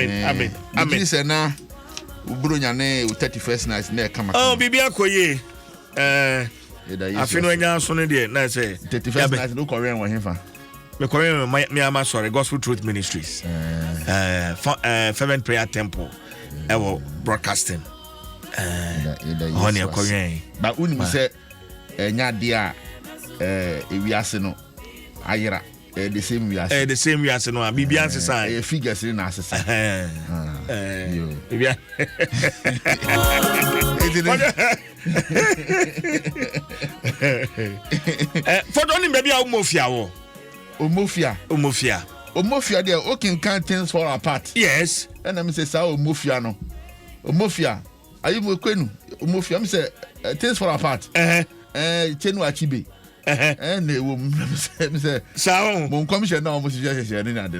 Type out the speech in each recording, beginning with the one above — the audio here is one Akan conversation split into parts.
Amen. Say na ubrunya ne 31st night na kama. Oh, bibi akoye. Afino nya so ne de na say 31st night no Korean wa himfa. Me Korean me ama sorry Gospel Truth Ministries. Fervent Prayer Temple. Ewo broadcasting. Honey Korean. But uni say nya dia ewiase no ayira the same wiase. The same wiase no bibi ansesa. Figures ni na asesa. Bibi. For don't baby omofia wo. Omofia there okay can things fall apart. Yes. And I say sa omofia no. Omofia. Ayi mo kwenu. Omofia me say things fall apart. Chenu achibe. And they will say, so, Mon commission now almost just any other.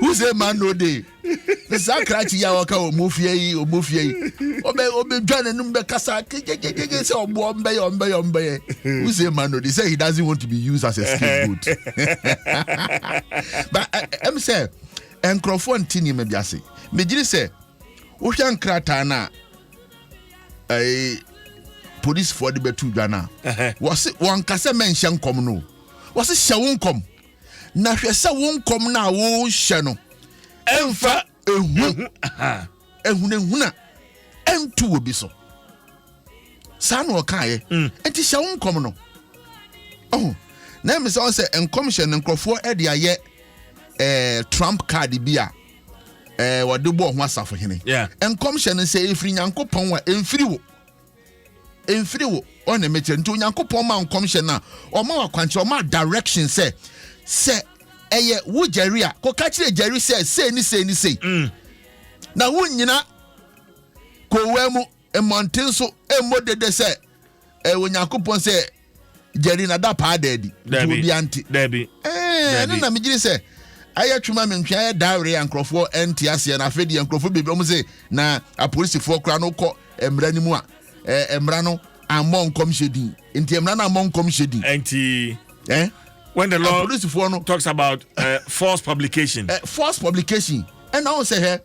Who's a man no day? The Sakrati Yawaka or Mufia or Mufia. Obe John and Number Casa, or Bombay. Who's a man no day? Say he doesn't want to be used as a scapegoat. But I'm saying, and Crawford Tini Mediasi. Major say, Ocean Kratana. Police for the betu Ghana. Was it one cassa mention come no? Was it shall come? Na shall won't come now, oh shano. Enfa huna and two will be so. San or kai, and it shall come no. Oh, name is also and commission and Crawford Eddie yet Trump card beer. What do boy was for him? Yeah. And commission and say if Yanko Pongwa in free on a meter to Yanko Poma commission now or more quantity or more direction say would Jerry ko catch Jerry say now wouldn't you know ko wemu a mountain so a mode de say when Yanko Pon say Jerry na da pa daddy be anti Debbie and then I say I twuma me ntwa diary and Crawford NTS na afedi and Crawford be omo say na a police for kra no ko emra ni mu a emra no among commission nti emra na among commission nti when the law police for no talks about false publication and I say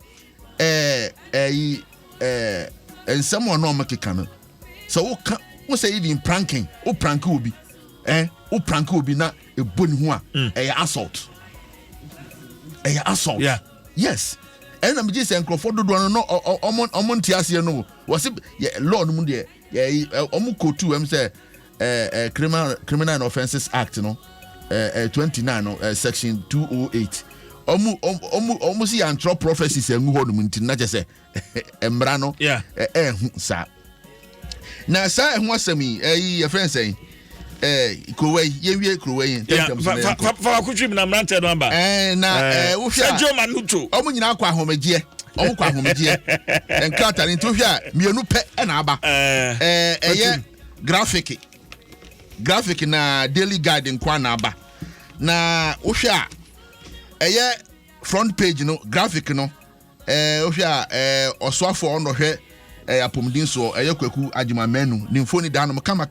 and someone no make can so we say even pranking o prank obi o prank obi na e boni ho a assault. Assault. Yeah. Yes. And I'm just saying Crawford do no on Tiasia no. Was it law no there? Omuko 2 say Criminal Offences Act no 29 section 208. Almost see and prophecies and go on na just say emra no. Yeah. Sa. Na sa ehwasemi your friend saying Kuwei, ye Kuwei, for Kuchim na Mante number. Na Ufia Manuto. Omunyina kwa homegie. Omukwa homegie. Encounter into here, mienu pe na aba. Graphic na Daily Guide kwa na aba. Na ufia front page no graphic no. Ufia oswafo ono hwe apomdin so kwaku adwuma menu ni mfoni da no kama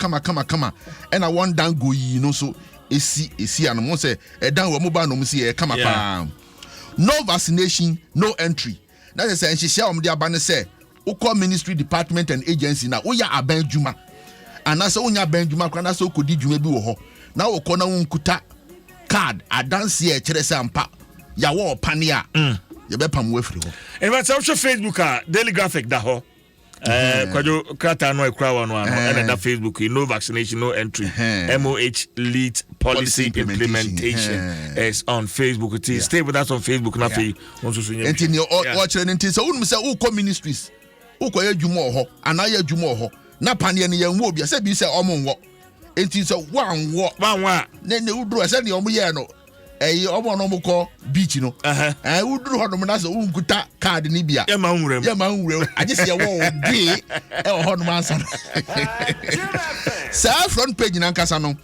and I want dan go yi no so esi ano mo say dan wo mo ba no mo si kama pa no vaccination no entry that is say nhihia om de aba ne say ukọ ministry department and agency na uya aban dwuma anase unya aban dwuma kra na so kodi dwuma bi wo ho na ukọ na wonkuta card adanse e kire say ampa ya wo pane a ye be pam wafiri ho e ba say Facebook Daily Graphic da ho kwajo krata no ekra no and that Facebook no vaccination no entry MOH lead policy implementation is on Facebook. It is stay with us on Facebook na fe won so nya enti o chere enti so unum say ukọ ministries ukọ adwuma ho ana ya adwuma ho na pane ne yan wo bia say bi say omo nwo enti so wanwo ne uduro say ne omo ye no omo no mko beach no uduru hodom na so unkuta card ni bia ya ma nwurem agese ye wo de hodom ansa sa front page na nkasa no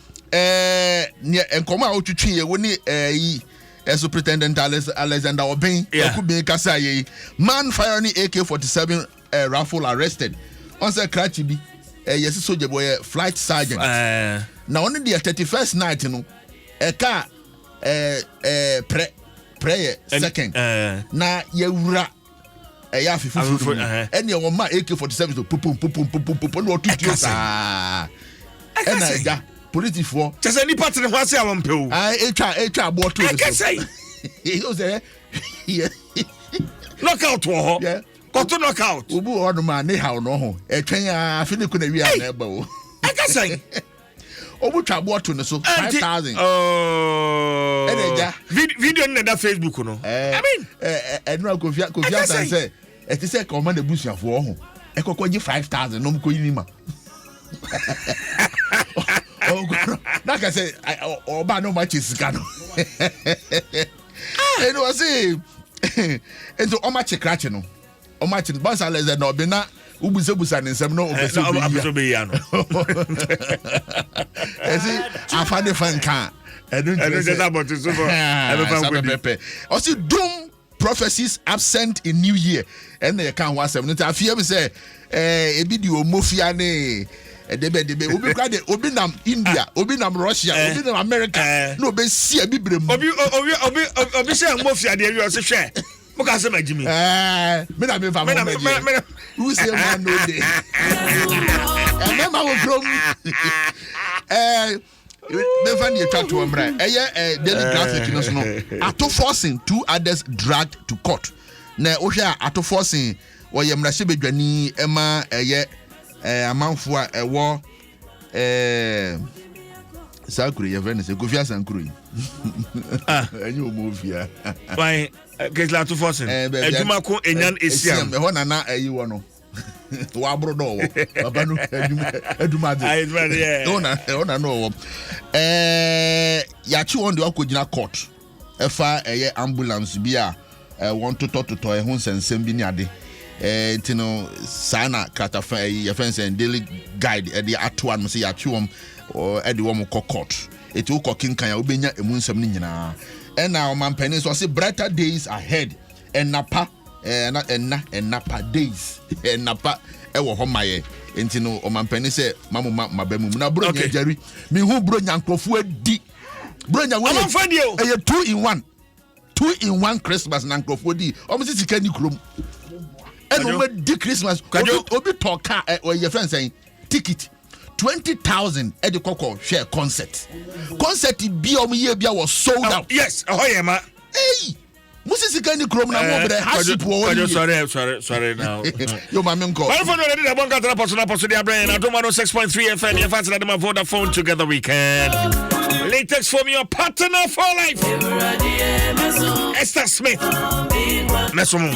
ne enkomo a otwetwe ye woni Superintendent Alexander Oben akubin kasa ye man firing AK-47 rifle arrested on say crachi bi yes soldier boy flight sergeant na on the 31st night no eka prayer second na yewura eya fifu ene wo ma AK47 so pum no tutu sa ena ja police for just any part of what's our pay etwa abo to say you say knockout wo yeah got knockout obu ono ma ne ha no ho etwen afi ne kuna wi na eba o say obu twa abo to ne so 5,000 video in that Facebook no I mean enu Akufo-Addo say it is a command the bush of war. A cocoji 5,000 no coinima. Oh, like I say, or by no much is gano. And was a and to Omachi Cratchino. Omachi Basales and Obina, Ubusabusan and some no Obesobiano. I found a fan car. I don't about it. Also, doom. Prophecies absent in New Year, and they can't watch them. I fear me say, a video mafia ne, debe, Obinam India, Obinam Russia, Obinam America, no be see a bibrim. Obi say mafia there you also share. Because my Jimmy. Who say man no day? And then I will never near to Umbre. Daily graphic, no. Ato Forson, 2 others dragged to court. Na Osha Ato Forson, or Yamrashibe Gani, Emma, a month for a war. Sakuri, your friend is a Gufia Sankuri. And you move here. Why, Ato Forson, and Jumako, and Yan is young. The one and not a you want. Wabro no, Babanu, Edumadi. I know. Yachi on the Okujina court. Efa ambulance bia want to talk to Toy Huns and Sembiniade. Tino Sana Katafa, your friends and daily guide at the Atuan Masi Yachuam or at the Womo court. It will cooking Kaya Ubina and Munsamina. And now, man, pennies was brighter days ahead. And Napa. Napa days Napa ewo ho maye enti no o mampani se mamu mabemu na bro nya jari mi hu bro nya nkofo adi bro nya we 2 in 1 Christmas na nkofo di o mo sisi kani krom eno we di Christmas obi talk or your friend saying ticket 20,000 at the Coco share concert bi o mo ye bia was sold out. Yes ahoyema hey Musisi kani krom na mo bre haship wo sorry now. Yo mama nko. Well for no the bonga na poso dia brain Adom 106.3 FM your fans na Vodafone together weekend. Latest from your partner for life. Esther Smith. Mesomo.